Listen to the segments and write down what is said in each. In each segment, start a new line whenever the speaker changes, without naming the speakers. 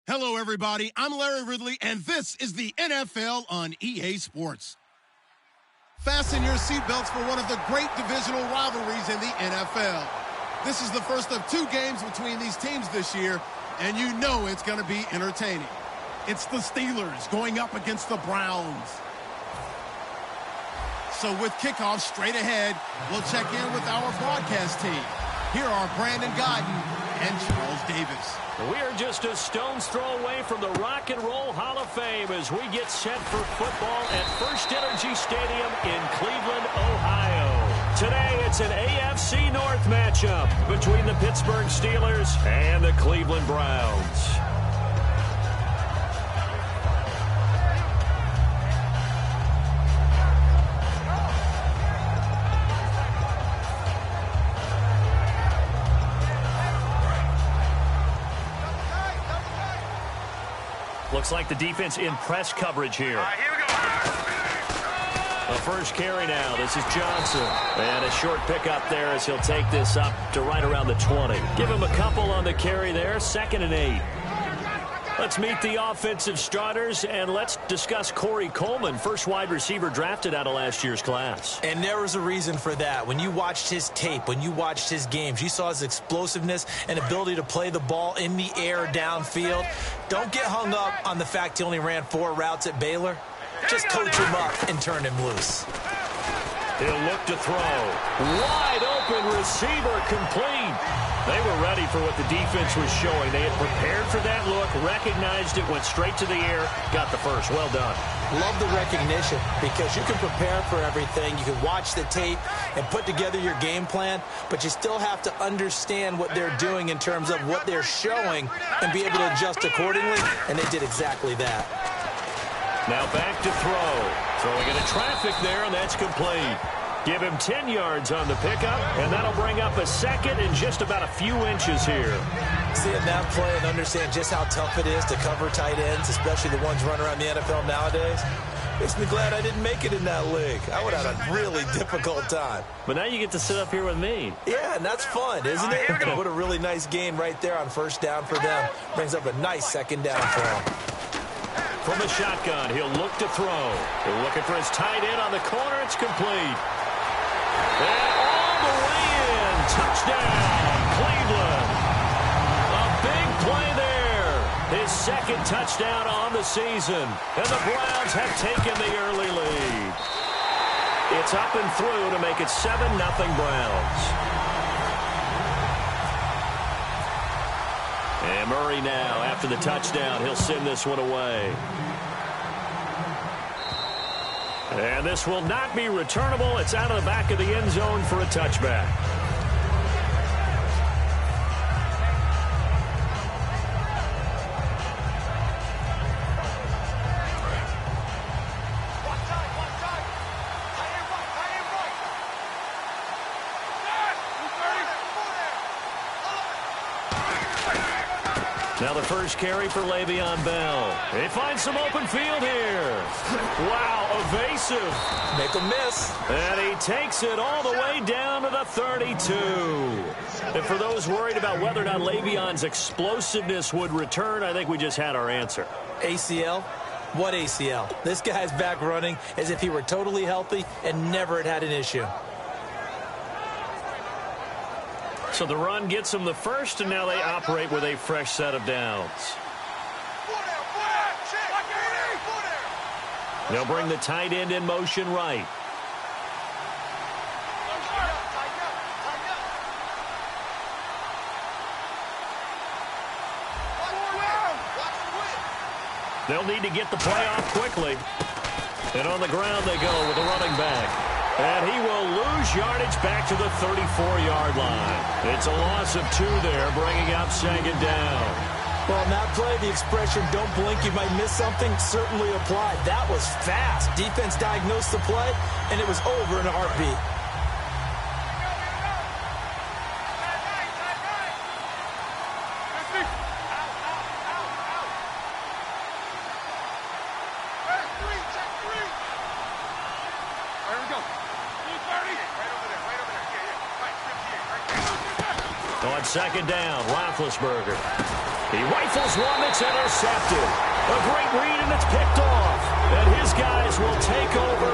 Hello, everybody. I'm Larry Ridley, and this is the NFL on EA Sports. Fasten your seatbelts for one of the great divisional rivalries in the NFL. This is the first of 2 games between these teams this year, and you know it's going to be entertaining. It's the Steelers going up against the Browns. So with kickoff straight ahead, we'll check in with our broadcast team. Here are Brandon Godden and Charles Davis.
We are just a stone's throw away from the Rock and Roll Hall of Fame as we get set for football at First Energy Stadium in Cleveland, Ohio. Today, it's an AFC North matchup between the Pittsburgh Steelers and the Cleveland Browns. Looks like the defense in press coverage here.
Here we go.
The first carry now. This is Johnson. And a short pickup there as he'll take this up to right around the 20. Give him a couple on the carry there. 2nd and 8. Let's meet the offensive starters, and let's discuss Corey Coleman, first wide receiver drafted out of last year's class.
And there was a reason for that. When you watched his tape, when you watched his games, you saw his explosiveness and ability to play the ball in the air downfield. Don't get hung up on the fact he only ran 4 routes at Baylor. Just coach him up and turn him loose.
He'll look to throw. Wide open receiver, complete. They were ready for what the defense was showing. They had prepared for that look, recognized it, went straight to the air, got the first. Well done.
Love the recognition because you can prepare for everything. You can watch the tape and put together your game plan, but you still have to understand what they're doing in terms of what they're showing and be able to adjust accordingly, and they did exactly that.
Now back to throw. Throwing into traffic there, and that's complete. Give him 10 yards on the pickup, and that'll bring up a second in just about a few inches here.
Seeing that play and understand just how tough it is to cover tight ends, especially the ones running around the NFL nowadays, makes me glad I didn't make it in that league. I would have had a really difficult time.
But now you get to sit up here with me.
Yeah, and that's fun, isn't it? What a really nice gain right there on first down for them. Brings up a nice 2nd down for them.
From the shotgun, he'll look to throw. He's looking for his tight end on the corner. It's complete. And all the way in. Touchdown, Cleveland. A big play there. His 2nd touchdown on the season. And the Browns have taken the early lead. It's up and through to make it 7-0 Browns. And Murray now, after the touchdown, he'll send this one away. And this will not be returnable. It's out of the back of the end zone for a touchback. Now the first carry for Le'Veon Bell. He finds some open field here. Wow, evasive.
Make a miss.
And he takes it all the way down to the 32. And for those worried about whether or not Le'Veon's explosiveness would return, I think we just had our answer.
ACL? What ACL? This guy's back running as if he were totally healthy and never had an issue.
So the run gets them the first, and now they operate with a fresh set of downs. They'll bring the tight end in motion right. They'll need to get the play off quickly. And on the ground they go with the running back. And he will lose yardage back to the 34-yard line. It's a loss of 2 there, bringing up 2nd down.
Well, on that play, the expression, don't blink, you might miss something, certainly applied. That was fast. Defense diagnosed the play, and it was over in a heartbeat.
On 2nd down, Roethlisberger. He rifles one that's intercepted. A great read, and it's picked off. And his guys will take over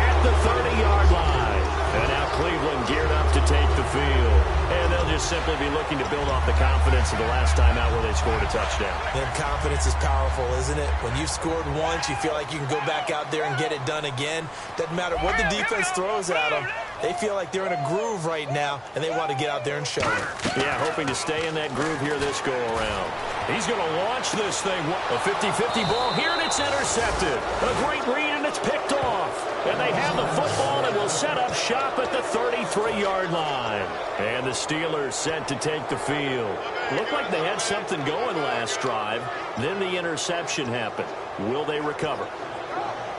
at the 30-yard line. And now Cleveland geared up to take the field. And they'll just simply be looking to build off the confidence of the last time out where they scored a touchdown.
And confidence is powerful, isn't it? When you've scored once, you feel like you can go back out there and get it done again. Doesn't matter what the defense throws at them. They feel like they're in a groove right now, and they want to get out there and show it.
Yeah, hoping to stay in that groove here this go-around. He's going to launch this thing. A 50-50 ball here, and it's intercepted. A great read, and it's picked off. And they have the football and will set up shop at the 33-yard line. And the Steelers set to take the field. Looked like they had something going last drive. Then the interception happened. Will they recover?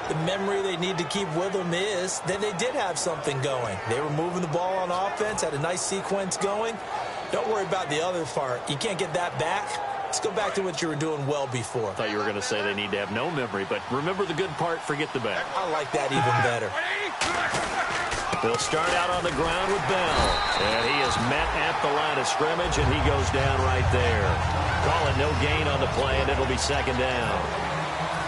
The memory they need to keep with them is that they did have something going. They were moving the ball on offense, had a nice sequence going. Don't worry about the other part. You can't get that back. Let's go back to what you were doing well before.
I thought you were going to say they need to have no memory, but remember the good part, forget the bad.
I like that even better.
They'll start out on the ground with Bell. And he is met at the line of scrimmage, and he goes down right there. Call it no gain on the play, and it'll be second down.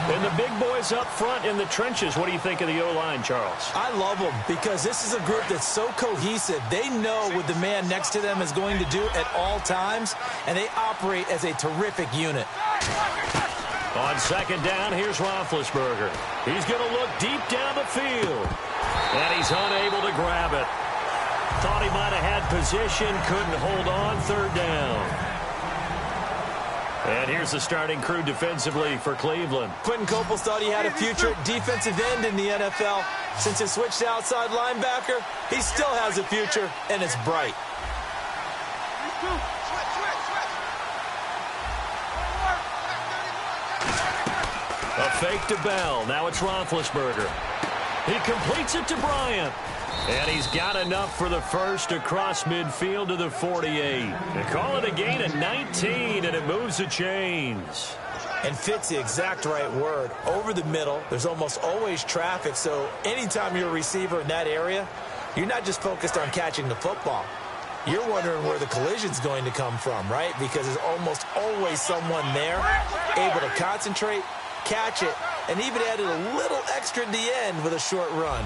And the big boys up front in the trenches, what do you think of the O-line, Charles?
I love them because this is a group that's so cohesive. They know what the man next to them is going to do at all times, and they operate as a terrific unit.
On second down, here's Roethlisberger. He's going to look deep down the field, and he's unable to grab it. Thought he might have had position, couldn't hold on, third down. And here's the starting crew defensively for Cleveland.
Quentin Coples thought he had a future at defensive end in the NFL. Since he switched to outside linebacker, he still has a future, and it's bright.
A fake to Bell. Now it's Roethlisberger. He completes it to Bryant. And he's got enough for the first across midfield to the 48. They call it a gain of 19, and it moves the chains.
And fits the exact right word. Over the middle, there's almost always traffic, so anytime you're a receiver in that area, you're not just focused on catching the football. You're wondering where the collision's going to come from, right? Because there's almost always someone there able to concentrate, catch it, and even added a little extra at the end with a short run.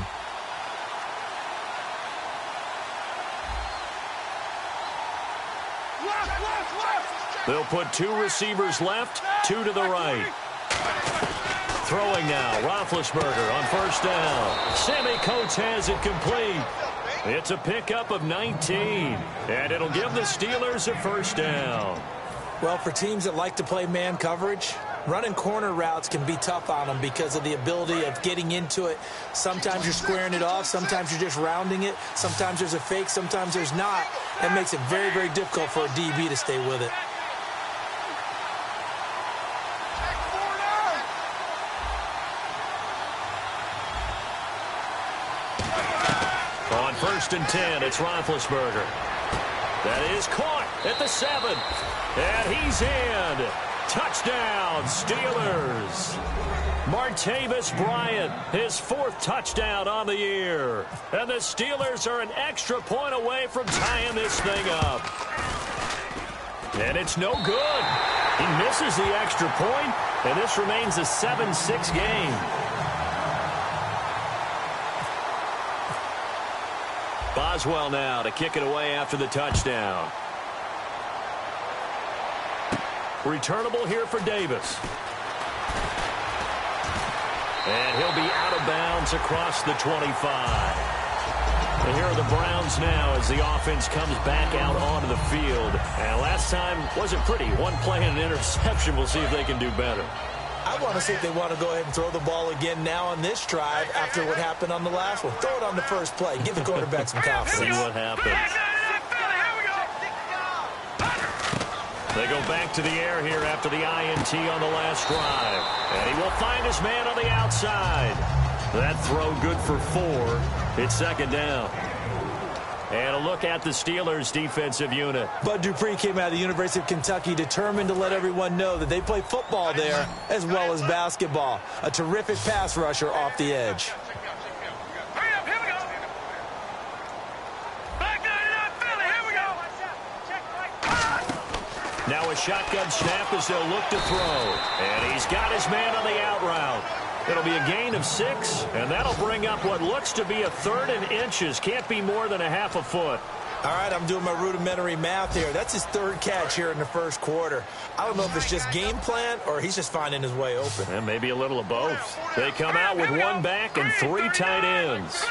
They'll put two receivers left, two to the right. Throwing now, Roethlisberger on first down. Sammy Coates has it complete. It's a pickup of 19, and it'll give the Steelers a first down.
Well, for teams that like to play man coverage, running corner routes can be tough on them because of the ability of getting into it. Sometimes you're squaring it off. Sometimes you're just rounding it. Sometimes there's a fake. Sometimes there's not. That makes it very, very difficult for a DB to stay with it.
On first and 10, it's Roethlisberger. That is caught at the 7. And he's in. Touchdown, Steelers. Martavis Bryant, his fourth touchdown on the year. And the Steelers are an extra point away from tying this thing up. And it's no good. He misses the extra point, and this remains a 7-6 game. Boswell now to kick it away after the touchdown. Returnable here for Davis. And he'll be out of bounds across the 25. And here are the Browns now as the offense comes back out onto the field. And last time wasn't pretty. One play and an interception. We'll see if they can do better.
I want to see if they want to go ahead and throw the ball again now on this drive after what happened on the last one. Throw it on the first play. Give the quarterback some confidence.
See what happens. They go back to the air here after the INT on the last drive. And he will find his man on the outside. That throw good for 4. It's second down. And a look at the Steelers' defensive unit.
Bud Dupree came out of the University of Kentucky determined to let everyone know that they play football there as well as basketball. A terrific pass rusher off the edge.
Now a shotgun snap as they'll look to throw. And he's got his man on the out route. It'll be a gain of 6, and that'll bring up what looks to be a 3rd and inches. Can't be more than a half a foot.
All right, I'm doing my rudimentary math here. That's his 3rd catch here in the first quarter. I don't know if it's just game plan or he's just finding his way open.
And maybe a little of both. They come out with 1 back and 3 tight ends.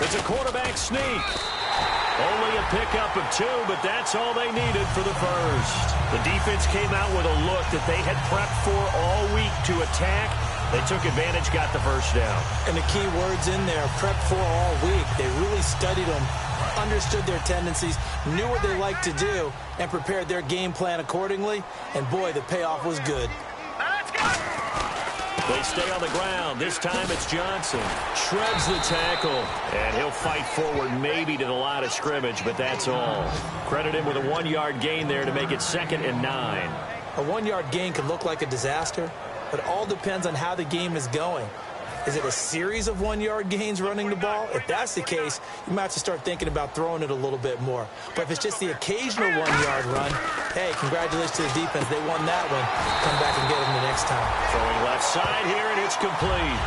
It's a quarterback sneak. Only a pickup of 2, but that's all they needed for the first. The defense came out with a look that they had prepped for all week to attack. They took advantage, got the first down.
And the key words in there, prepped for all week. They really studied them, understood their tendencies, knew what they liked to do, and prepared their game plan accordingly. And, boy, the payoff was good.
Let's go! They stay on the ground. This time it's Johnson. Shreds the tackle. And he'll fight forward maybe to the line of scrimmage, but that's all. Credit him with a 1-yard gain there to make it 2nd and 9.
A 1-yard gain can look like a disaster, but it all depends on how the game is going. Is it a series of 1-yard gains running the ball? If that's the case, you might have to start thinking about throwing it a little bit more. But if it's just the occasional 1-yard run, hey, congratulations to the defense. They won that one. Come back and get them the next time.
Throwing left side here, and it's complete.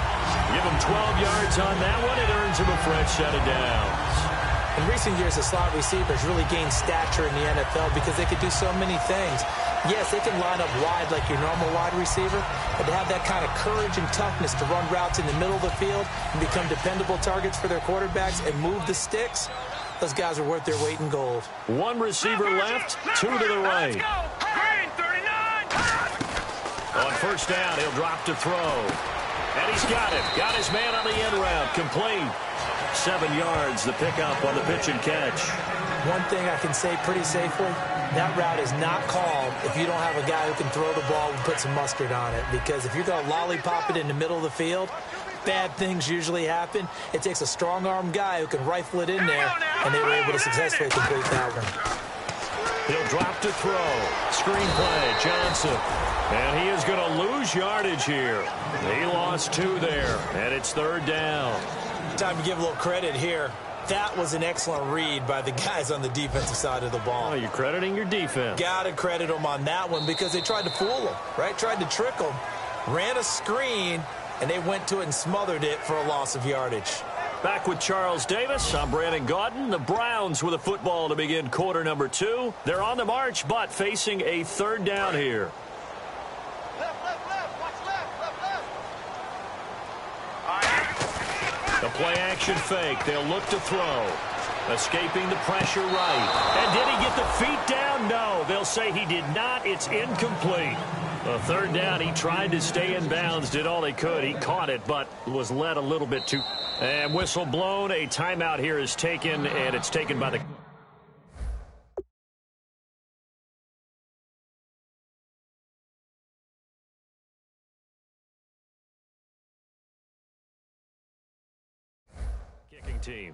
Give him 12 yards on that one. It earns him a fresh set of downs.
In recent years, the slot receivers really gained stature in the NFL because they could do so many things. Yes, they can line up wide like your normal wide receiver, but to have that kind of courage and toughness to run routes in the middle of the field and become dependable targets for their quarterbacks and move the sticks, those guys are worth their weight in gold.
1 receiver left, 2 to the right. On first down, he'll drop to throw. And he's got it. Got his man on the end route. Complete. 7 yards, the pickup on the pitch and catch.
One thing I can say pretty safely, that route is not called if you don't have a guy who can throw the ball and put some mustard on it. Because if you're going to lollipop it in the middle of the field, bad things usually happen. It takes a strong-arm guy who can rifle it in there, and they were able to successfully complete that one.
He'll drop to throw. Screen play, Johnson. And he is going to lose yardage here. He lost 2 there, and it's 3rd down.
Time to give a little credit here. That was an excellent read by the guys on the defensive side of the ball.
Oh, you're crediting your defense.
Got to credit them on that one because they tried to fool them, right? Tried to trick them, ran a screen, and they went to it and smothered it for a loss of yardage.
Back with Charles Davis, I'm Brandon Gaudin. The Browns with a football to begin quarter number 2. They're on the march, but facing a 3rd down here. The play-action fake. They'll look to throw. Escaping the pressure right. And did he get the feet down? No. They'll say he did not. It's incomplete. A 3rd down. He tried to stay in bounds. Did all he could. He caught it, but was led a little bit too. And whistle blown. A timeout here is taken, and it's taken by the... team.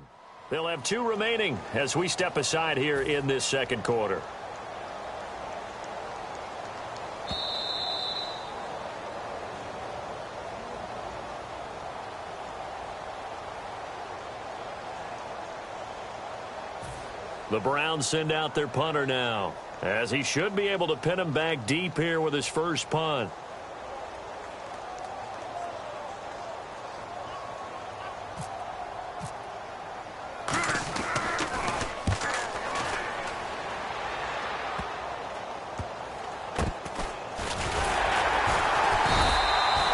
They'll have 2 remaining as we step aside here in this 2nd quarter. The Browns send out their punter now, as he should be able to pin him back deep here with his first punt.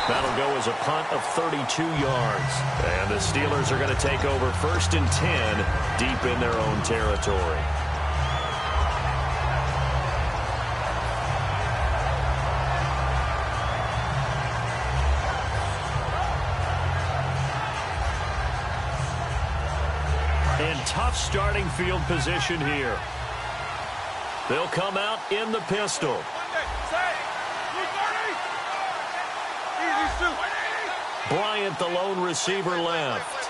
That'll go as a punt of 32 yards. And the Steelers are going to take over 1st and 10 deep in their own territory. And tough starting field position here. They'll come out in the pistol. Bryant, the lone receiver, left.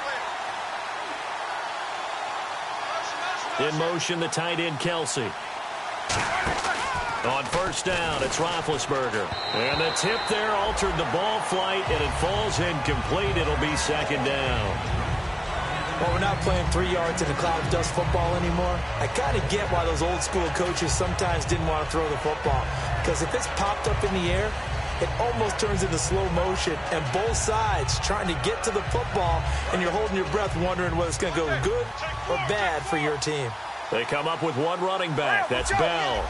In motion, the tight end, Kelsey. On first down, it's Roethlisberger. And the tip there altered the ball flight, and it falls incomplete. It'll be 2nd down.
Well, we're not playing 3 yards in a cloud of dust football anymore. I kind of get why those old school coaches sometimes didn't want to throw the football. Because if it's popped up in the air, it almost turns into slow motion, and both sides trying to get to the football, and you're holding your breath wondering whether it's going to go good or bad for your team.
They come up with one running back. That's Bell.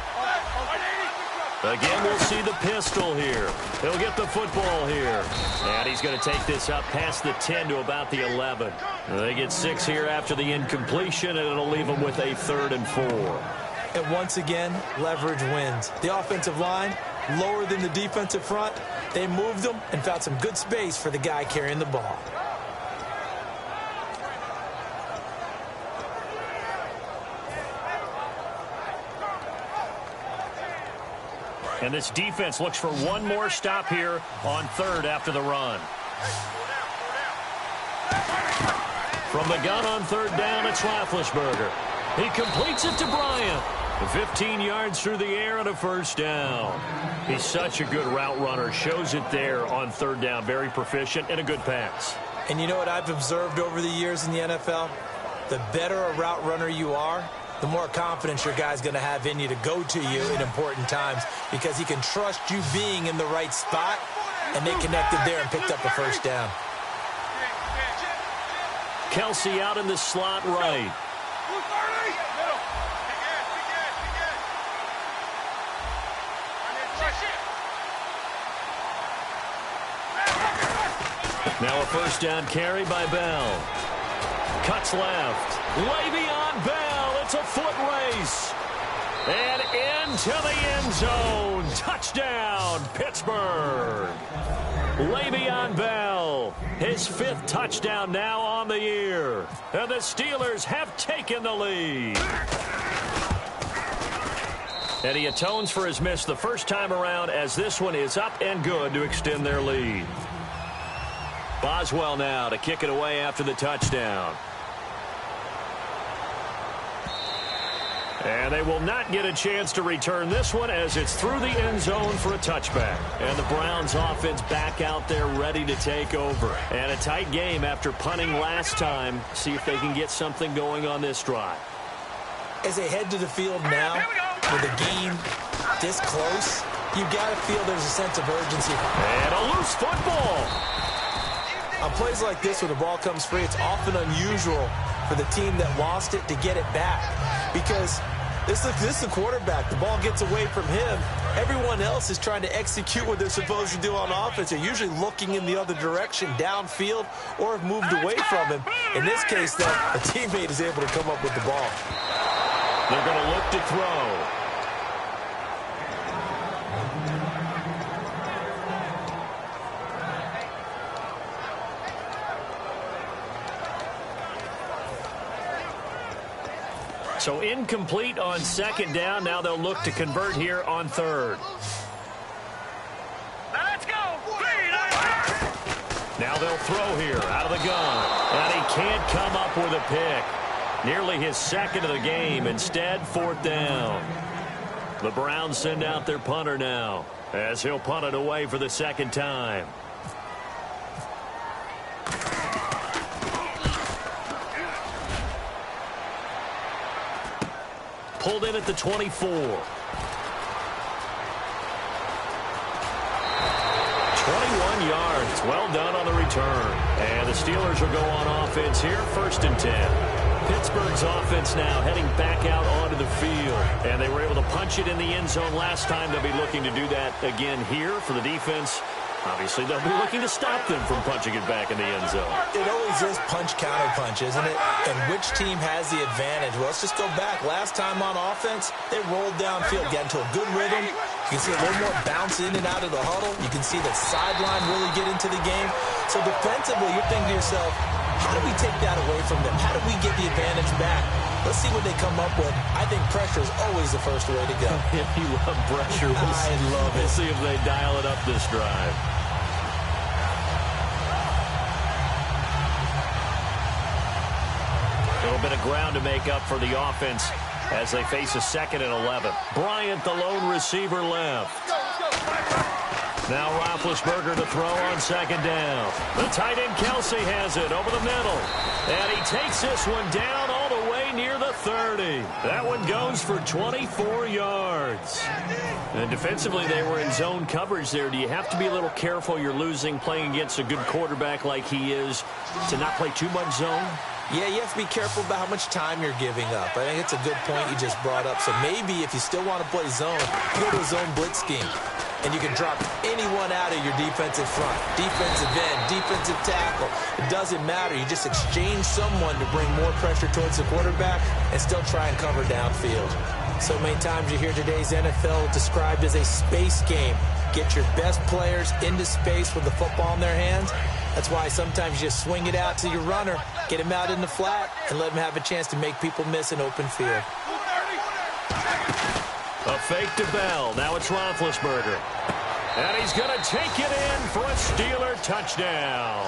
Again, we'll see the pistol here. He'll get the football here. And he's going to take this up past the 10 to about the 11. They get 6 here after the incompletion, and it'll leave them with a 3rd and 4.
And once again, leverage wins. The offensive line, lower than the defensive front. They moved them and found some good space for the guy carrying the ball.
And this defense looks for one more stop here on 3rd after the run. From the gun on 3rd down, it's Roethlisberger. He completes it to Bryant. 15 yards through the air and a 1st down. He's such a good route runner. Shows it there on 3rd down. Very proficient and a good pass.
And you know what I've observed over the years in the NFL? The better a route runner you are, the more confidence your guy's going to have in you to go to you in important times, because he can trust you being in the right spot, and they connected there and picked up a 1st down.
Kelsey out in the slot right. Now a 1st down carry by Bell. Cuts left. Le'Veon Bell. It's a foot race. And into the end zone. Touchdown, Pittsburgh. Le'Veon Bell. His 5th touchdown now on the year. And the Steelers have taken the lead. And he atones for his miss the first time around, as this one is up and good to extend their lead. Boswell now to kick it away after the touchdown. And they will not get a chance to return this one, as it's through the end zone for a touchback. And the Browns offense back out there ready to take over. And a tight game after punting last time. See if they can get something going on this drive.
As they head to the field now, with a game this close, you've got to feel there's a sense of urgency.
And a loose football.
On plays like this, where the ball comes free, it's often unusual for the team that lost it to get it back, because this is the quarterback. The ball gets away from him. Everyone else is trying to execute what they're supposed to do on offense. They're usually looking in the other direction, downfield, or have moved away from him. In this case, though, a teammate is able to come up with the ball.
They're going to look to throw. So incomplete on 2nd down. Now they'll look to convert here on 3rd.
Let's go.
Now they'll throw here out of the gun. And he can't come up with a pick. Nearly his 2nd of the game. Instead, 4th down. The Browns send out their punter now, as he'll punt it away for the 2nd time. Pulled in at the 24. 21 yards. Well done on the return. And the Steelers will go on offense here, 1st and 10. Pittsburgh's offense now heading back out onto the field. And they were able to punch it in the end zone last time. They'll be looking to do that again here for the defense. Obviously, they'll be looking to stop them from punching it back in the end zone.
It always is punch-counter-punch, isn't it? And which team has the advantage? Well, let's just go back. Last time on offense, they rolled downfield, got into a good rhythm. You can see a little more bounce in and out of the huddle. You can see the sideline really get into the game. So defensively, you're thinking to yourself, how do we take that away from them? How do we get the advantage back? Let's see what they come up with. I think pressure is always the first way to go.
If you love pressure,
I love it.
We'll see if they dial it up this drive. A little bit of ground to make up for the offense as they face a 2nd and 11. Bryant, the lone receiver, left. Now Roethlisberger to throw on second down. The tight end Kelsey has it over the middle. And he takes this one down all the way near the 30. That one goes for 24 yards. And defensively, they were in zone coverage there. Do you have to be a little careful? You're losing playing against a good quarterback like he is to not play too much zone?
Yeah, you have to be careful about how much time you're giving up. I think it's a good point you just brought up. So maybe if you still want to play zone, go to a zone blitz scheme. And you can drop anyone out of your defensive front, defensive end, defensive tackle. It doesn't matter. You just exchange someone to bring more pressure towards the quarterback and still try and cover downfield. So many times you hear today's NFL described as a space game. Get your best players into space with the football in their hands. That's why sometimes you just swing it out to your runner, get him out in the flat, and let him have a chance to make people miss an open field.
A fake to Bell. Now it's Roethlisberger. And he's going to take it in for a Steeler touchdown.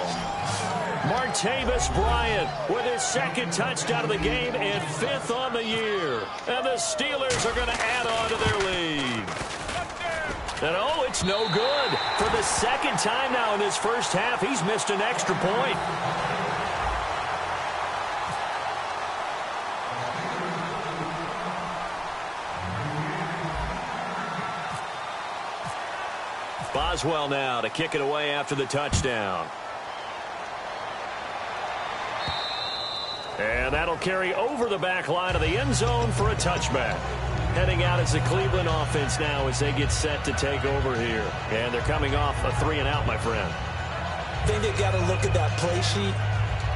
Martavis Bryant with his second touchdown of the game and 5th on the year. And the Steelers are going to add on to their lead. And oh, it's no good. For the second time now in this first half, he's missed an extra point. Boswell now to kick it away after the touchdown. And that'll carry over the back line of the end zone for a touchback. Heading out as the Cleveland offense now as they get set to take over here. And they're coming off a 3-and-out, my friend.
I think they've got to look at that play sheet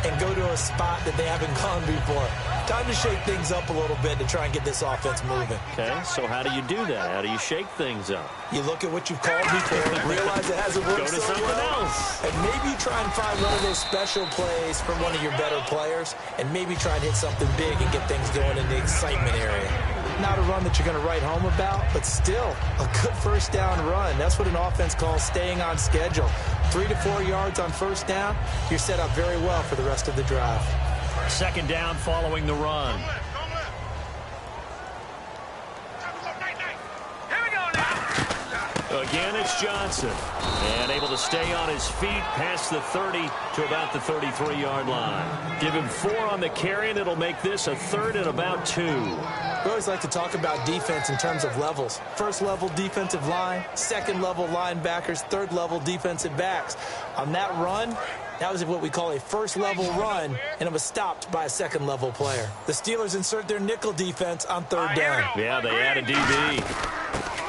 and go to a spot that they haven't gone before. Time to shake things up a little bit to try and get this offense moving.
Okay, so how do you do that? How do you shake things up?
You look at what you've called before, realize it hasn't worked
so
something
well,
else. And maybe try and find one of those special plays from one of your better players, and maybe try and hit something big and get things going in the excitement area. Not a run that you're going to write home about, but still a good first down run. That's what an offense calls staying on schedule. 3 to 4 yards on first down, you're set up very well for the rest of the drive.
Second down following the run. Again, it's Johnson. And able to stay on his feet past the 30 to about the 33-yard line. Give him 4 on the carry, and it'll make this a 3rd and about 2.
We always like to talk about defense in terms of levels. First level defensive line, second level linebackers, third level defensive backs. On that run, that was what we call a first level run, and it was stopped by a second level player. The Steelers insert their nickel defense on 3rd down.
Yeah, they add a DB.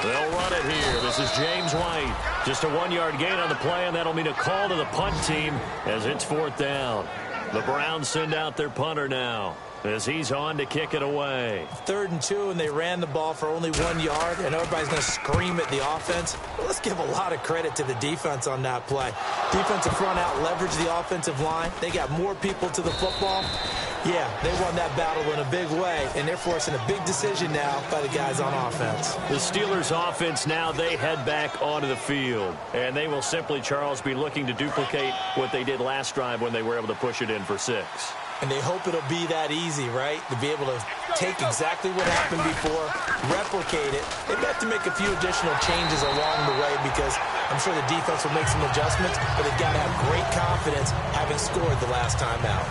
They'll run it here. This is James White. Just a 1-yard gain on the play, and that'll mean a call to the punt team as it's 4th down. The Browns send out their punter now as he's on to kick it away. 3rd and 2, and they ran the ball for only 1 yard, and everybody's going to scream at the offense. Well, let's give a lot of credit to the defense on that play. Defensive front out leveraged the offensive line. They got more people to the football. Yeah, they won that battle in a big way, and they're forcing a big decision now by the guys on offense. The Steelers' offense now, they head back onto the field, and they will simply, Charles, be looking to duplicate what they did last drive when they were able to push it in for 6. And they hope it'll be that easy, right? To be able to take exactly what happened before, replicate it. They have to make a few additional changes along the way because I'm sure the defense will make some adjustments, but they've got to have great confidence having scored the last time out.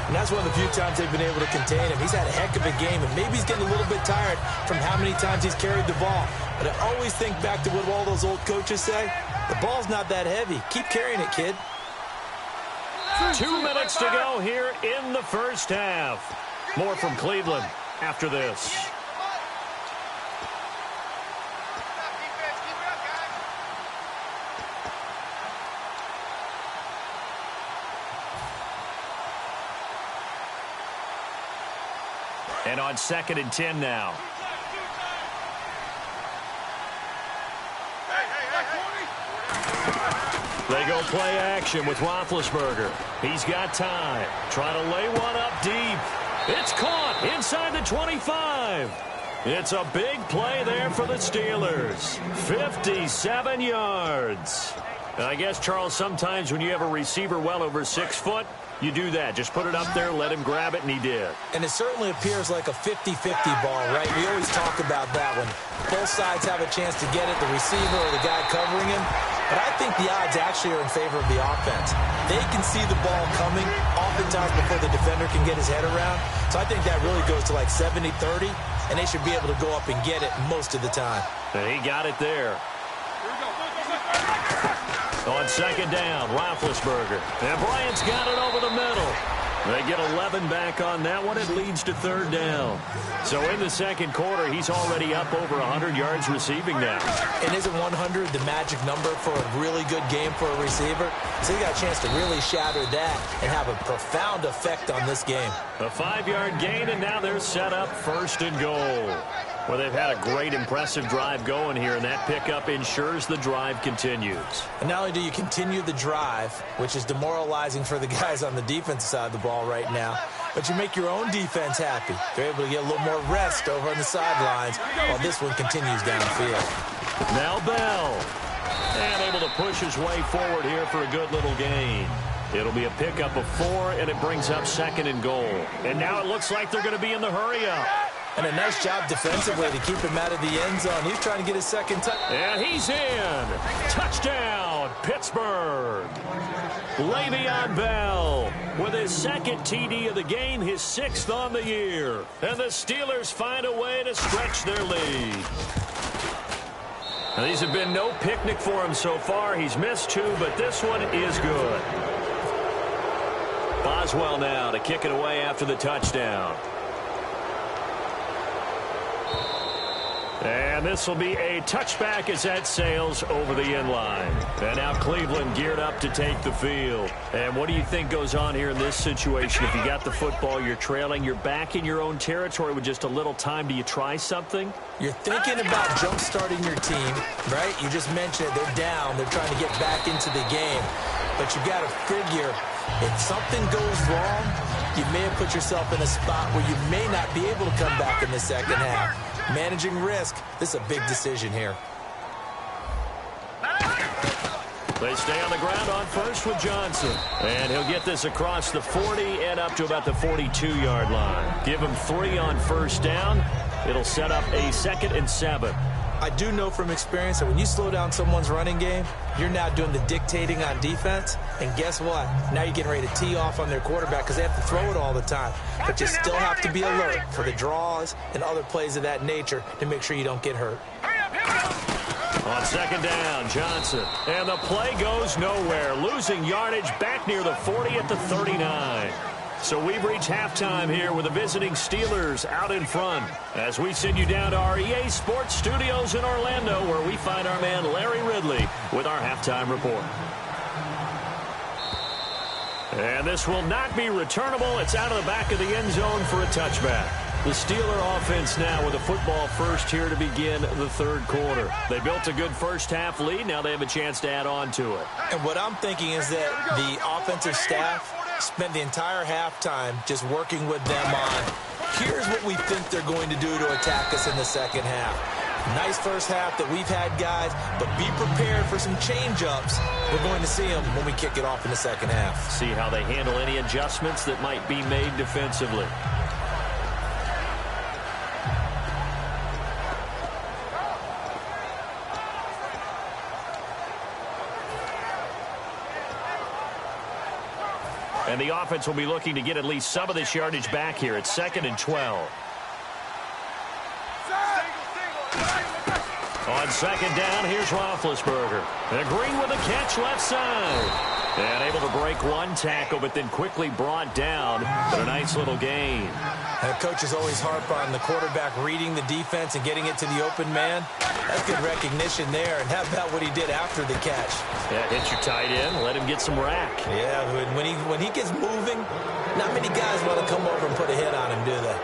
And that's one of the few times they've been able to contain him. He's had a heck of a game, and maybe he's getting a little bit tired from how many times he's carried the ball. But I always think back to what all those old coaches say. The ball's not that heavy. Keep carrying it, kid. 2 minutes to go here in the first half. More from Cleveland after this. And on 2nd and 10 now. They go play action with Roethlisberger. He's got time. Trying to lay one up deep. It's caught inside the 25. It's a big play there for the Steelers. 57 yards. And I guess, Charles, sometimes when you have a receiver well over 6 foot, You do that. Just put it up there, let him grab it, and he did.
And it certainly appears like a 50-50 ball, right? We always talk about that when both sides have a chance to get it, the receiver or the guy covering him. But I think the odds actually are in favor of the offense. They can see the ball coming oftentimes before the defender can get his head around. So I think that really goes to like 70-30, and they should be able to go up and get it most of the time.
And he got it there. On second down, Roethlisberger. And Bryant's got it over the middle. They get 11 back on that one. It leads to third down. So in the second quarter, he's already up over 100 yards receiving now.
And isn't 100 the magic number for a really good game for a receiver? So he got a chance to really shatter that and have a profound effect on this game.
A 5-yard gain, and now they're set up first and goal. Well, they've had a great, impressive drive going here, and that pickup ensures the drive continues.
And not only do you continue the drive, which is demoralizing for the guys on the defensive side of the ball right now, but you make your own defense happy. They're able to get a little more rest over on the sidelines while this one continues downfield.
Now Bell. And able to push his way forward here for a good little gain. It'll be a pickup of 4, and it brings up second and goal. And now it looks like they're going to be in the hurry-up.
And a nice job defensively to keep him out of the end zone. He's trying to get his second touch.
And he's in. Touchdown, Pittsburgh. Le'Veon Bell with his second TD of the game, his 6th on the year. And the Steelers find a way to stretch their lead. Now, these have been no picnic for him so far. He's missed 2, but this one is good. Boswell now to kick it away after the touchdown. And this will be a touchback as that sails over the end line. And now Cleveland geared up to take the field. And what do you think goes on here in this situation? If you got the football, you're trailing, you're back in your own territory with just a little time. Do you try something?
You're thinking about jump-starting your team, right? You just mentioned it. They're down. They're trying to get back into the game. But you got to figure if something goes wrong, you may have put yourself in a spot where you may not be able to come back in the second half. Managing risk, this is a big decision here.
They stay on the ground on first with Johnson. And he'll get this across the 40 and up to about the 42-yard line. Give him 3 on first down. It'll set up a 2nd and 7.
I do know from experience that when you slow down someone's running game, you're now doing the dictating on defense. And guess what? Now you're getting ready to tee off on their quarterback because they have to throw it all the time. But you still have to be alert for the draws and other plays of that nature to make sure you don't get hurt.
On second down, Johnson. And the play goes nowhere. Losing yardage back near the 40 at the 39. So we've reached halftime here with the visiting Steelers out in front as we send you down to our EA Sports Studios in Orlando where we find our man Larry Ridley with our halftime report. And this will not be returnable. It's out of the back of the end zone for a touchback. The Steeler offense now with a football first here to begin the third quarter. They built a good first half lead. Now they have a chance to add on to it.
And what I'm thinking is that the offensive staff spent the entire halftime just working with them on, here's what we think they're going to do to attack us in the second half. Nice first half that we've had, guys, but be prepared for some change-ups. We're going to see them when we kick it off in the second half.
See how they handle any adjustments that might be made defensively. And the offense will be looking to get at least some of this yardage back here. It's 2nd and 12. On second down, here's Roethlisberger. And Green with a catch left side. And able to break one tackle, but then quickly brought down. But a nice little gain.
And coaches always harp on the quarterback reading the defense and getting it to the open man. That's good recognition there. And how about what he did after the catch?
Yeah, hit your tight end, let him get some rack.
Yeah, when he gets moving, not many guys want to come over and put a hit on him, do they?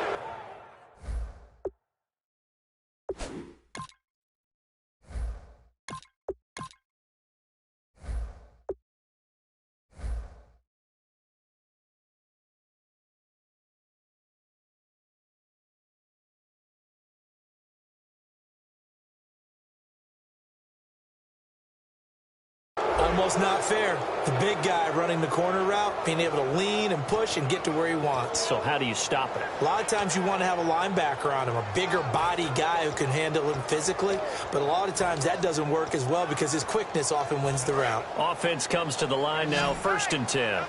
almost not fair. The big guy running the corner route, being able to lean and push and get to where he wants.
So how do you stop it?
A lot of times you want to have a linebacker on him, a bigger body guy who can handle him physically, but a lot of times that doesn't work as well because his quickness often wins the route.
Offense comes to the line now, 1st and 10.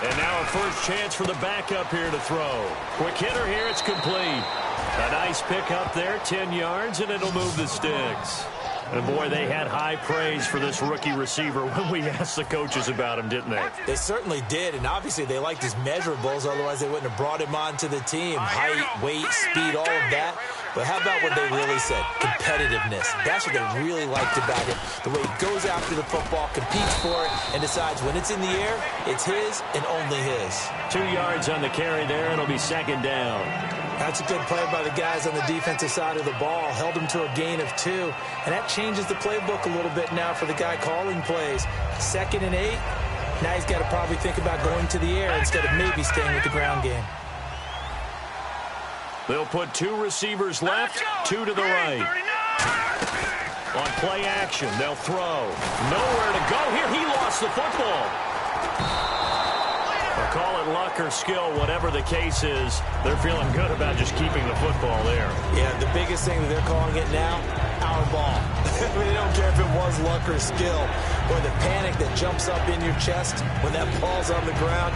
And now a first chance for the backup here to throw. Quick hitter here, it's complete. A nice pick up there, 10 yards, and it'll move the sticks. And, boy, they had high praise for this rookie receiver when we asked the coaches about him, didn't they?
They certainly did, and obviously they liked his measurables. Otherwise, they wouldn't have brought him onto the team. Height, weight, speed, all of that. But how about what they really said? Competitiveness. That's what they really liked about him. The way he goes after the football, competes for it, and decides when it's in the air, it's his and only his.
2 yards on the carry there, and it'll be 2nd down.
That's a good play by the guys on the defensive side of the ball. Held him to a gain of 2. And that changes the playbook a little bit now for the guy calling plays. 2nd and 8. Now he's got to probably think about going to the air instead of maybe staying with the ground game.
They'll put 2 receivers left, 2 to the right. On play action, they'll throw. Nowhere to go here. He lost the football. They'll call it luck or skill, whatever the case is. They're feeling good about just keeping the football there.
Yeah, the biggest thing that they're calling it now, our ball. They don't care if it was luck or skill, or the panic that jumps up in your chest when that ball's on the ground.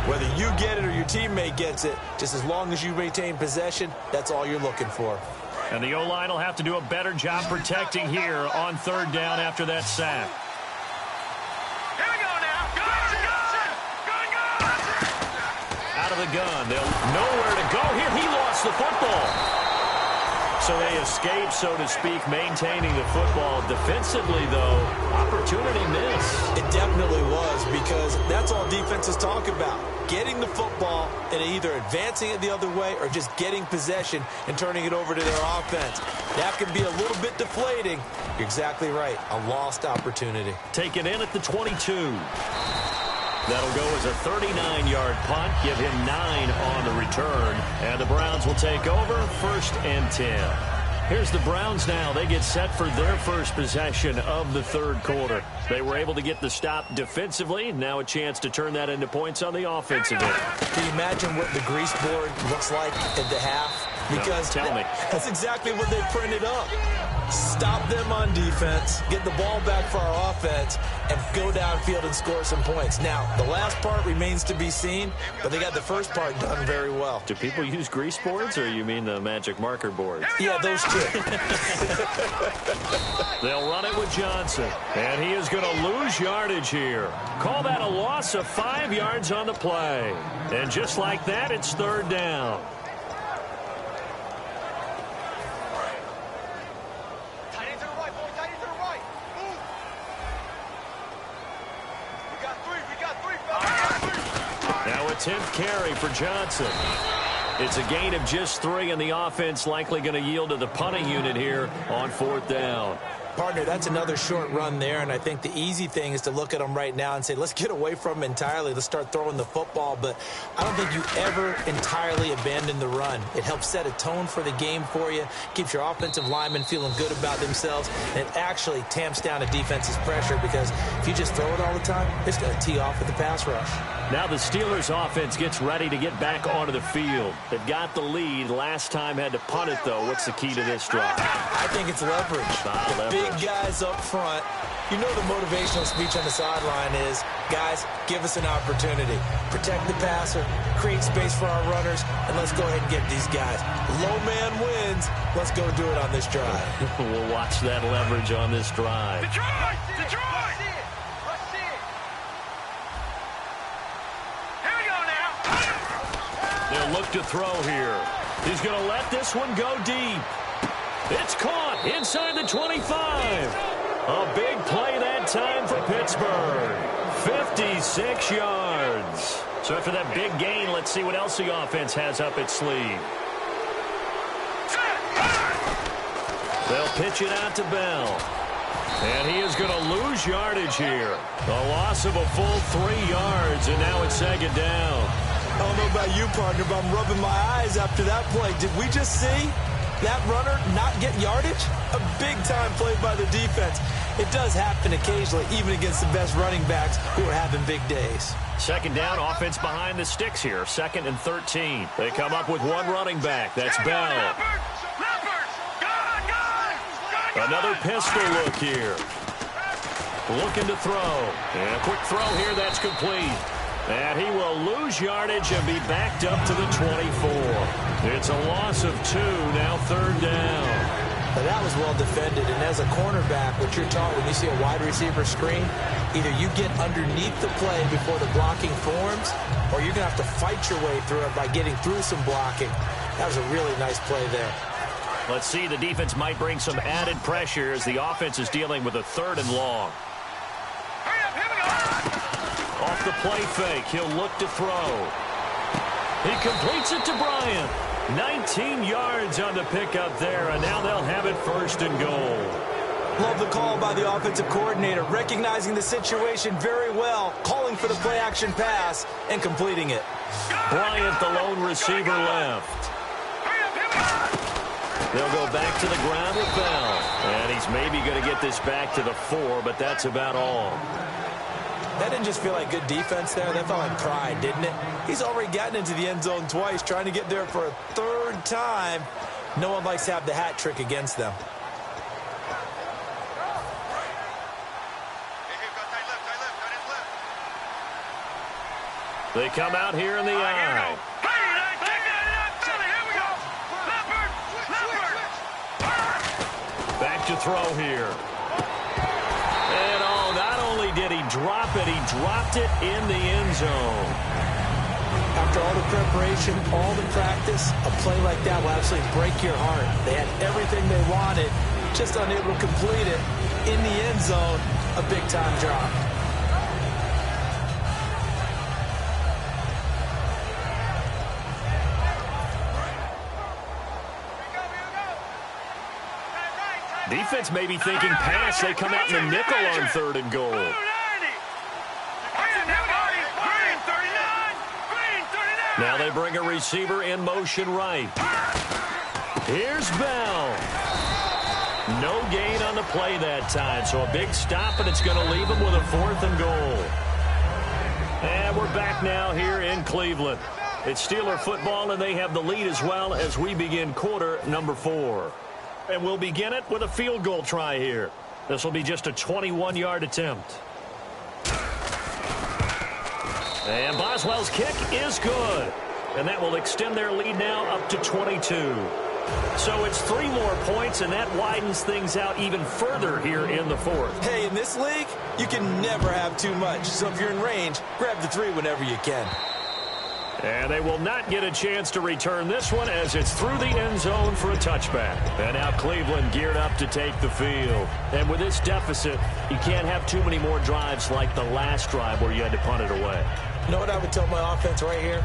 Whether you get it or your teammate gets it, just as long as you retain possession, that's all you're looking for.
And the O-line will have to do a better job protecting here on 3rd down after that sack.
Here we go now. Go!
Out of the gun. They'll nowhere to go here. He lost the football. So they escape, so to speak, maintaining the football. Defensively, though, opportunity miss.
It definitely was, because that's all defenses talk about. Getting the football and either advancing it the other way or just getting possession and turning it over to their offense. That can be a little bit deflating. You're exactly right. A lost opportunity.
Taken in at the 22. That'll go as a 39-yard punt. Give him 9 on the return. And the Browns will take over 1st and 10. Here's the Browns now. They get set for their first possession of the 3rd quarter. They were able to get the stop defensively. Now a chance to turn that into points on the offensive end.
Can you imagine what the grease board looks like at the half? Because
no, tell me.
That's exactly what they printed up. Stop them on defense, get the ball back for our offense, and go downfield and score some points. Now, the last part remains to be seen, but they got the first part done very well.
Do people use grease boards, or you mean the magic marker boards?
Yeah, those two.
They'll run it with Johnson, and he is going to lose yardage here. Call that a loss of 5 yards on the play. And just like that, it's 3rd down. Now a 10th carry for Johnson. It's a gain of just 3, and the offense likely going to yield to the punting unit here on 4th down.
Partner, that's another short run there, and I think the easy thing is to look at them right now and say, let's get away from them entirely. Let's start throwing the football, but I don't think you ever entirely abandon the run. It helps set a tone for the game for you, keeps your offensive linemen feeling good about themselves, and it actually tamps down a defense's pressure, because if you just throw it all the time, it's going to tee off with the pass rush.
Now the Steelers offense gets ready to get back onto the field. They've got the lead. Last time had to punt it, though. What's the key to this drive?
I think it's leverage. Big guys up front. You know the motivational speech on the sideline is, guys, give us an opportunity. Protect the passer, create space for our runners, and let's go ahead and get these guys. Low man wins. Let's go do it on this drive.
We'll watch that leverage on this drive.
Detroit! Here we go now.
They'll look to throw here. He's going to let this one go deep. It's caught inside the 25. A big play that time for Pittsburgh. 56 yards. So after that big gain, let's see what else the offense has up its sleeve. They'll pitch it out to Bell. And he is going to lose yardage here. A loss of a full 3 yards, and now it's 2nd down.
I don't know about you, partner, but I'm rubbing my eyes after that play. Did we just see that runner not get yardage? A big-time play by the defense. It does happen occasionally, even against the best running backs who are having big days.
Second down, offense behind the sticks here. 2nd and 13. They come up with one running back. That's Bell. Another pistol look here. Looking to throw. And a quick throw here. That's complete. And he will lose yardage and be backed up to the 24. It's a loss of 2. Now 3rd down.
Now that was well defended. And as a cornerback, what you're taught when you see a wide receiver screen, either you get underneath the play before the blocking forms, or you're going to have to fight your way through it by getting through some blocking. That was a really nice play there.
Let's see, the defense might bring some added pressure as the offense is dealing with a 3rd and long. Off the play fake, he'll look to throw. He completes it to Bryant. 19 yards on the pickup there, and now they'll have it 1st and goal.
Love the call by the offensive coordinator, recognizing the situation very well, calling for the play-action pass, and completing it.
Bryant, the lone receiver, left. They'll go back to the ground with Bell. And he's maybe going to get this back to the 4, but that's about all.
That didn't just feel like good defense there. That felt like pride, didn't it? He's already gotten into the end zone twice, trying to get there for a 3rd time. No one likes to have the hat trick against them.
They come out here in the eye. Back to throw here. And not only did he drop it, he dropped it in the end zone.
After all the preparation, all the practice, a play like that will absolutely break your heart. They had everything they wanted, just unable to complete it. In the end zone, a big-time drop.
Defense may be thinking pass. They come out in the nickel on 3rd and goal. Now they bring a receiver in motion right. Here's Bell. No gain on the play that time, so a big stop, and it's going to leave him with a 4th and goal. And we're back now here in Cleveland. It's Steeler football, and they have the lead as well as we begin quarter number 4. And we'll begin it with a field goal try here. This will be just a 21-yard attempt. And Boswell's kick is good. And that will extend their lead now up to 22. So it's 3 more points, and that widens things out even further here in the 4th.
Hey, in this league, you can never have too much. So if you're in range, grab the 3 whenever you can.
And they will not get a chance to return this one as it's through the end zone for a touchback. And now Cleveland geared up to take the field. And with this deficit, you can't have too many more drives like the last drive where you had to punt it away.
You know what I would tell my offense right here?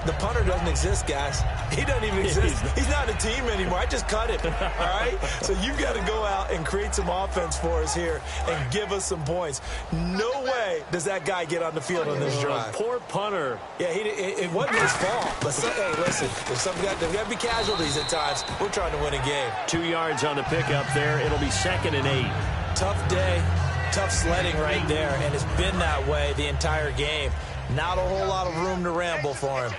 The punter doesn't exist, guys. He doesn't even exist. He's not a team anymore. I just cut him, all right? So you've got to go out and create some offense for us here and give us some points. No way does that guy get on the field on this drive.
Poor punter.
Yeah, it wasn't his fault. But, hey, listen, there's got to be casualties at times. We're trying to win a game.
2 yards on the pickup there. It'll be 2nd and 8.
Tough day, tough sledding right there, and it's been that way the entire game. Not a whole lot of room to ramble for him.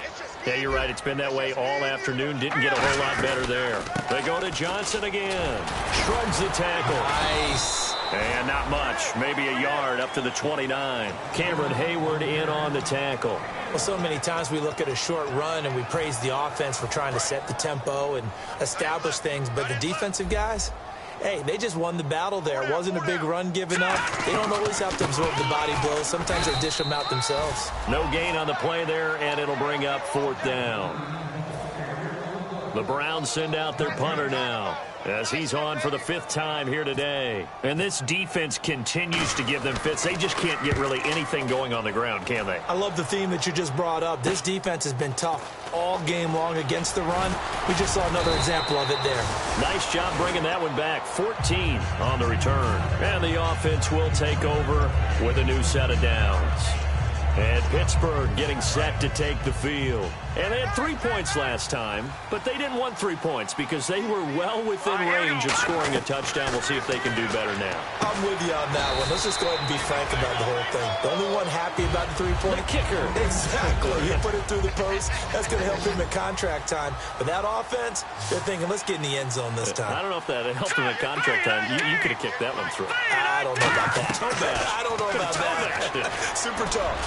Yeah, you're right. It's been that way all afternoon. Didn't get a whole lot better there. They go to Johnson again. Shrugs the tackle.
Nice.
And not much. Maybe a yard up to the 29. Cameron Hayward in on the tackle.
Well, so many times we look at a short run and we praise the offense for trying to set the tempo and establish things. But the defensive guys, hey, they just won the battle there. It wasn't a big run given up. They don't always have to absorb the body blows. Sometimes they dish them out themselves.
No gain on the play there, and it'll bring up 4th down. The Browns send out their punter now as he's on for the 5th time here today. And this defense continues to give them fits. They just can't get really anything going on the ground, can they?
I love the theme that you just brought up. This defense has been tough all game long against the run. We just saw another example of it there.
Nice job bringing that one back. 14 on the return. And the offense will take over with a new set of downs. And Pittsburgh getting set to take the field. And they had 3 points last time, but they didn't want 3 points because they were well within range of scoring a touchdown. We'll see if they can do better now.
I'm with you on that one. Let's just go ahead and be frank about the whole thing. The only one happy about the 3-point?
The kicker.
Exactly. You put it through the post. That's going to help him at contract time. But that offense, they're thinking, let's get in the end zone this time.
I don't know if that helped him at contract time. You could have kicked that one through.
I don't know about that.
Toe bash.
I don't know about that. Super tough.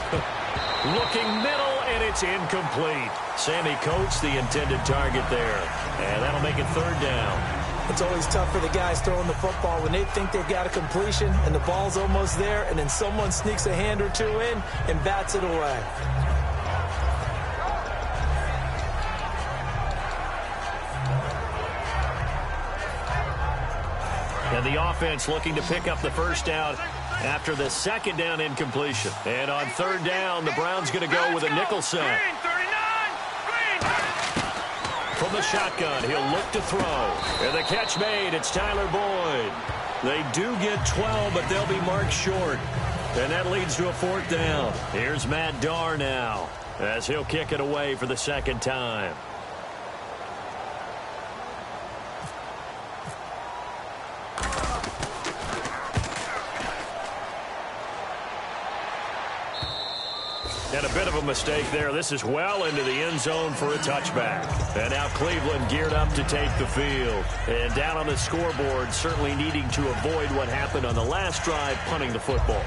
Looking middle, and it's incomplete. Sammy Coates, the intended target there. And that'll make it 3rd down.
It's always tough for the guys throwing the football when they think they've got a completion and the ball's almost there, and then someone sneaks a hand or two in and bats it away.
And the offense looking to pick up the 1st down after the 2nd down incompletion. And on 3rd down, the Browns going to go with a nickel set. From the shotgun, he'll look to throw. And the catch made, it's Tyler Boyd. They do get 12, but they'll be marked short. And that leads to a 4th down. Here's Matt Darr now, as he'll kick it away for the 2nd time. And a bit of a mistake there. This is well into the end zone for a touchback. And now Cleveland geared up to take the field. And down on the scoreboard, certainly needing to avoid what happened on the last drive, punting the football.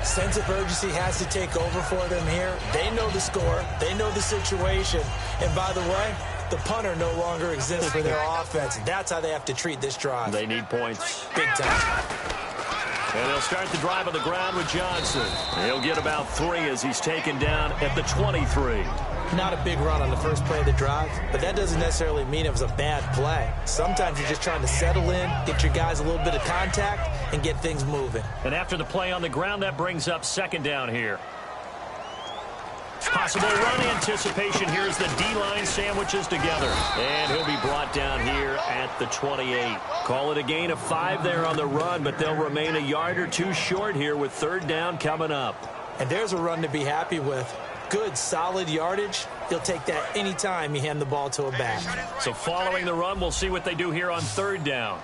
Sense of urgency has to take over for them here. They know the score. They know the situation. And by the way, the punter no longer exists for their offense. That's how they have to treat this drive.
They need points.
Big time.
And they'll start the drive on the ground with Johnson. He'll get about 3 as he's taken down at the 23.
Not a big run on the first play of the drive, but that doesn't necessarily mean it was a bad play. Sometimes you're just trying to settle in, get your guys a little bit of contact, and get things moving.
And after the play on the ground, that brings up 2nd down here. Possible run anticipation. Here's the D-line sandwiches together. And he'll be brought down here at the 28. Call it a gain of 5 there on the run, but they'll remain a yard or 2 short here with 3rd down coming up.
And there's a run to be happy with. Good, solid yardage. He'll take that any time you hand the ball to a back.
So following the run, we'll see what they do here on 3rd down.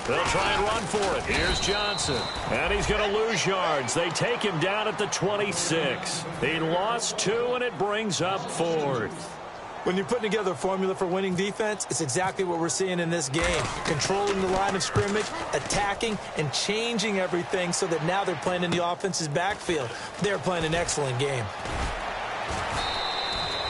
They'll try and run for it. Here's Johnson. And he's going to lose yards. They take him down at the 26. He lost 2, and it brings up 4th.
When you're putting together a formula for winning defense, it's exactly what we're seeing in this game. Controlling the line of scrimmage, attacking, and changing everything so that now they're playing in the offense's backfield. They're playing an excellent game.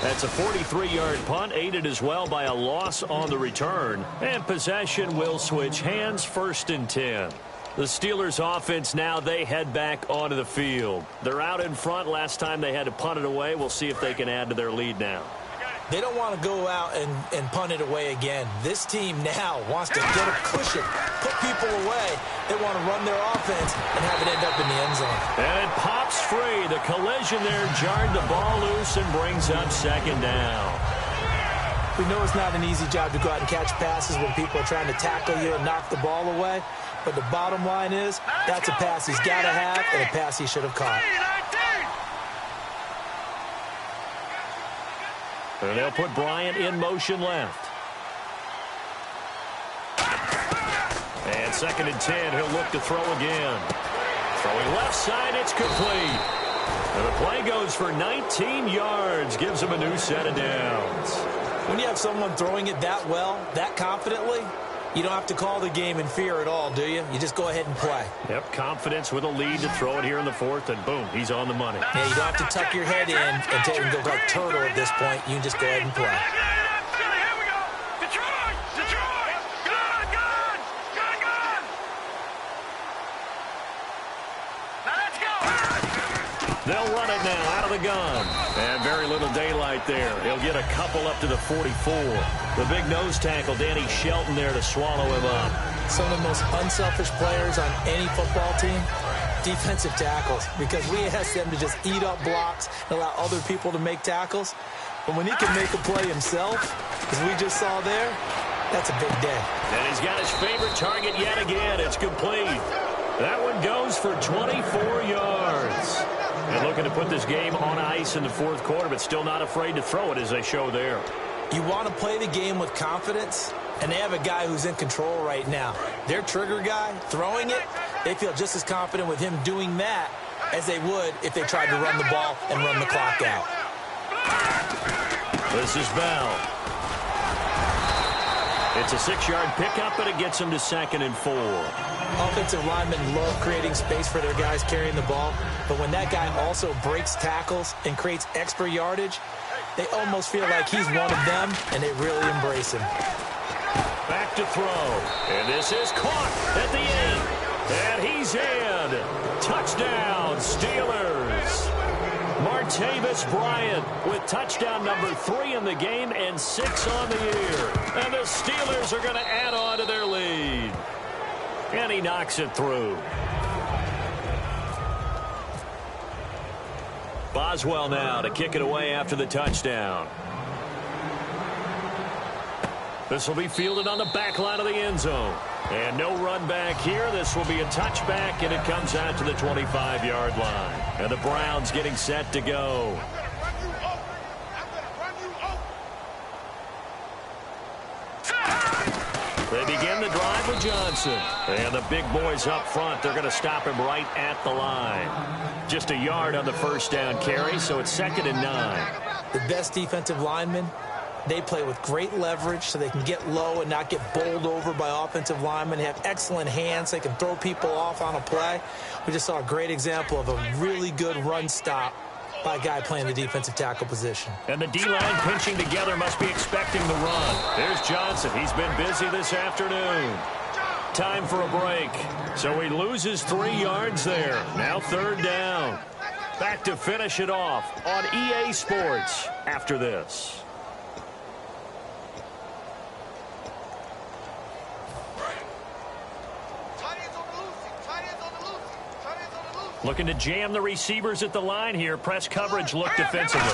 That's a 43-yard punt, aided as well by a loss on the return. And possession will switch hands, 1st and 10. The Steelers offense now, they head back onto the field. They're out in front. Last time they had to punt it away. We'll see if they can add to their lead now.
They don't want to go out and punt it away again. This team now wants to get a cushion, put people away. They want to run their offense and have it end up in the end zone.
And it pops free. The collision there jarred the ball loose and brings up 2nd down.
We know it's not an easy job to go out and catch passes when people are trying to tackle you and knock the ball away. But the bottom line is that's a pass he's got to have and a pass he should have caught.
And they'll put Bryant in motion left. And 2nd and 10, he'll look to throw again. Throwing left side, it's complete. And the play goes for 19 yards, gives him a new set of downs.
When you have someone throwing it that well, that confidently, you don't have to call the game in fear at all, do you? You just go ahead and play.
Yep, confidence with a lead to throw it here in the 4th, and boom, he's on the money.
Yeah, you don't have to tuck your head in and take and go like turtle at this point. You can just go ahead and play.
Here we go. Detroit! Detroit! Good! Good! Good! Good! Now let's go!
They'll run it now out of the gun. And very little daylight there. He'll get a couple up to the 44. The big nose tackle, Danny Shelton, there to swallow him up.
Some of the most unselfish players on any football team, defensive tackles, because we ask them to just eat up blocks and allow other people to make tackles. But when he can make a play himself, as we just saw there, that's a big day.
And he's got his favorite target yet again. It's complete. That one goes for 24 yards. And looking to put this game on ice in the fourth quarter, but still not afraid to throw it as they show there.
You want to play the game with confidence, and they have a guy who's in control right now. Their trigger guy, throwing it, they feel just as confident with him doing that as they would if they tried to run the ball and run the clock out.
This is Bell. It's a 6-yard pickup, but it gets him to 2nd and 4.
Offensive linemen love creating space for their guys carrying the ball, but when that guy also breaks tackles and creates extra yardage, they almost feel like he's one of them, and they really embrace him.
Back to throw, and this is caught at the 8, and he's in. Touchdown, Steelers. Martavis Bryant with touchdown number 3 in the game and 6 on the year. And the Steelers are going to add on to their lead. And he knocks it through. Boswell now to kick it away after the touchdown. This will be fielded on the back line of the end zone. And no run back here. This will be a touchback, and it comes out to the 25-yard line. And the Browns getting set to go. They begin the drive with Johnson. And the big boys up front, they're going to stop him right at the line. Just a yard on the first down carry, so it's 2nd and 9.
The best defensive linemen, they play with great leverage so they can get low and not get bowled over by offensive linemen. They have excellent hands. They can throw people off on a play. We just saw a great example of a really good run stop by a guy playing the defensive tackle position.
And the D-line pinching together must be expecting the run. There's Johnson. He's been busy this afternoon. Time for a break. So he loses 3 yards there. Now 3rd down. Back to finish it off on EA Sports after this. Looking to jam the receivers at the line here. Press coverage look defensively.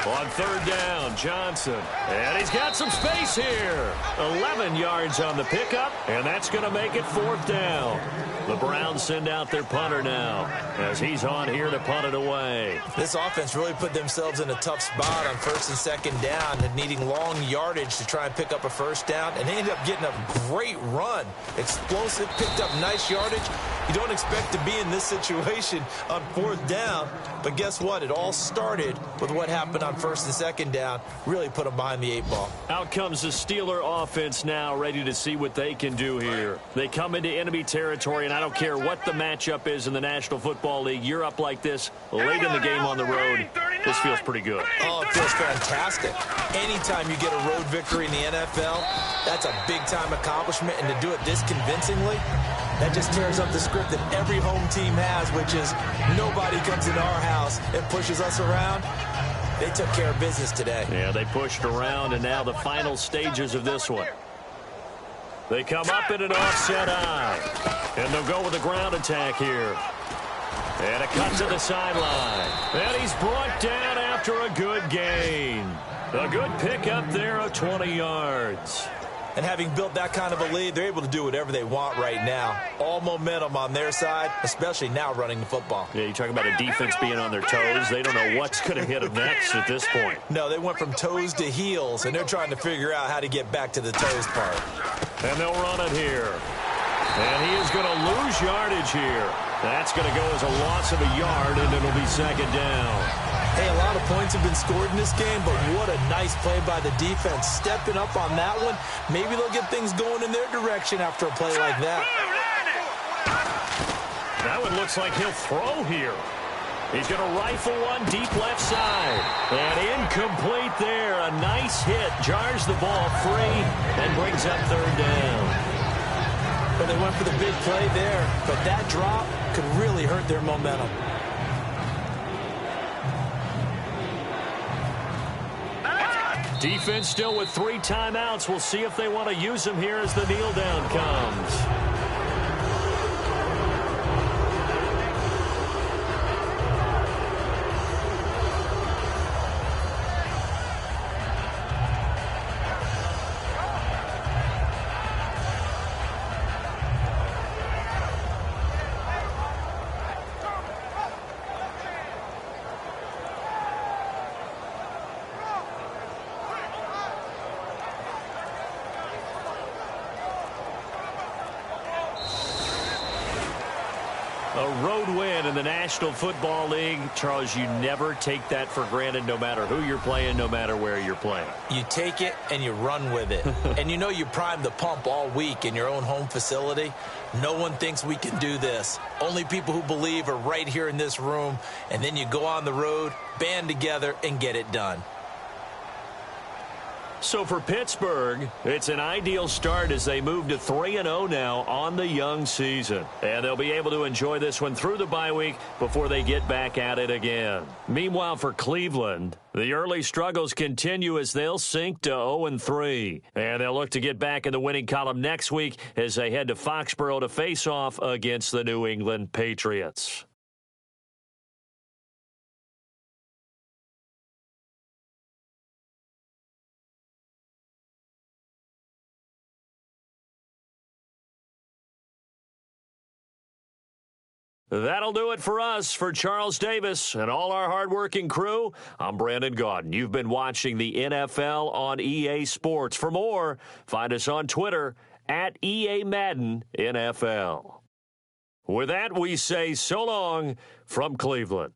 On 3rd down, Johnson. And he's got some space here. 11 yards on the pickup, and that's going to make it 4th down. The Browns send out their punter now as he's on here to punt it away.
This offense really put themselves in a tough spot on 1st and 2nd down and needing long yardage to try and pick up a 1st down, and they ended up getting a great run. Explosive, picked up nice yardage. You don't expect to be in this situation on 4th down, but guess what? It all started with what happened on 1st and 2nd down. Really put them behind the 8 ball.
Out comes the Steeler offense now, ready to see what they can do here. They come into enemy territory, and I don't care what the matchup is in the National Football League. You're up like this late in the game on the road. This feels pretty good.
Oh, it feels fantastic. Anytime you get a road victory in the NFL, that's a big-time accomplishment, and to do it this convincingly, that just tears up the script that every home team has, which is nobody comes into our house and pushes us around. They took care of business today.
Yeah, they pushed around, and now the final stages of this one. They come up in an offset eye, and they'll go with a ground attack here. And a cut to the sideline. And he's brought down after a good gain. A good pickup there of 20 yards.
And having built that kind of a lead, they're able to do whatever they want right now. All momentum on their side, especially now running the football.
Yeah, you talk about a defense being on their toes. They don't know what's going to hit them next at this point.
No, they went from toes to heels, and they're trying to figure out how to get back to the toes part.
And they'll run it here. And he is going to lose yardage here. That's going to go as a loss of a yard, and it'll be 2nd down.
Hey, a lot of points have been scored in this game, but what a nice play by the defense. Stepping up on that one, maybe they'll get things going in their direction after a play like that.
That one looks like he'll throw here. He's going to rifle one deep left side. And incomplete there. A nice hit. Jars the ball free and brings up 3rd down.
But they went for the big play there, but that drop could really hurt their momentum.
Defense still with 3 timeouts. We'll see if they want to use them here as the kneel down comes. A road win in the National Football League. Charles, you never take that for granted no matter who you're playing, no matter where you're playing.
You take it and you run with it. And you know you primed the pump all week in your own home facility. No one thinks we can do this. Only people who believe are right here in this room. And then you go on the road, band together, and get it done.
So for Pittsburgh, it's an ideal start as they move to 3-0 now on the young season. And they'll be able to enjoy this one through the bye week before they get back at it again. Meanwhile, for Cleveland, the early struggles continue as they'll sink to 0-3. And they'll look to get back in the winning column next week as they head to Foxborough to face off against the New England Patriots. That'll do it for us. For Charles Davis and all our hardworking crew, I'm Brandon Gaudin. You've been watching the NFL on EA Sports. For more, find us on Twitter at EA Madden NFL. With that, we say so long from Cleveland.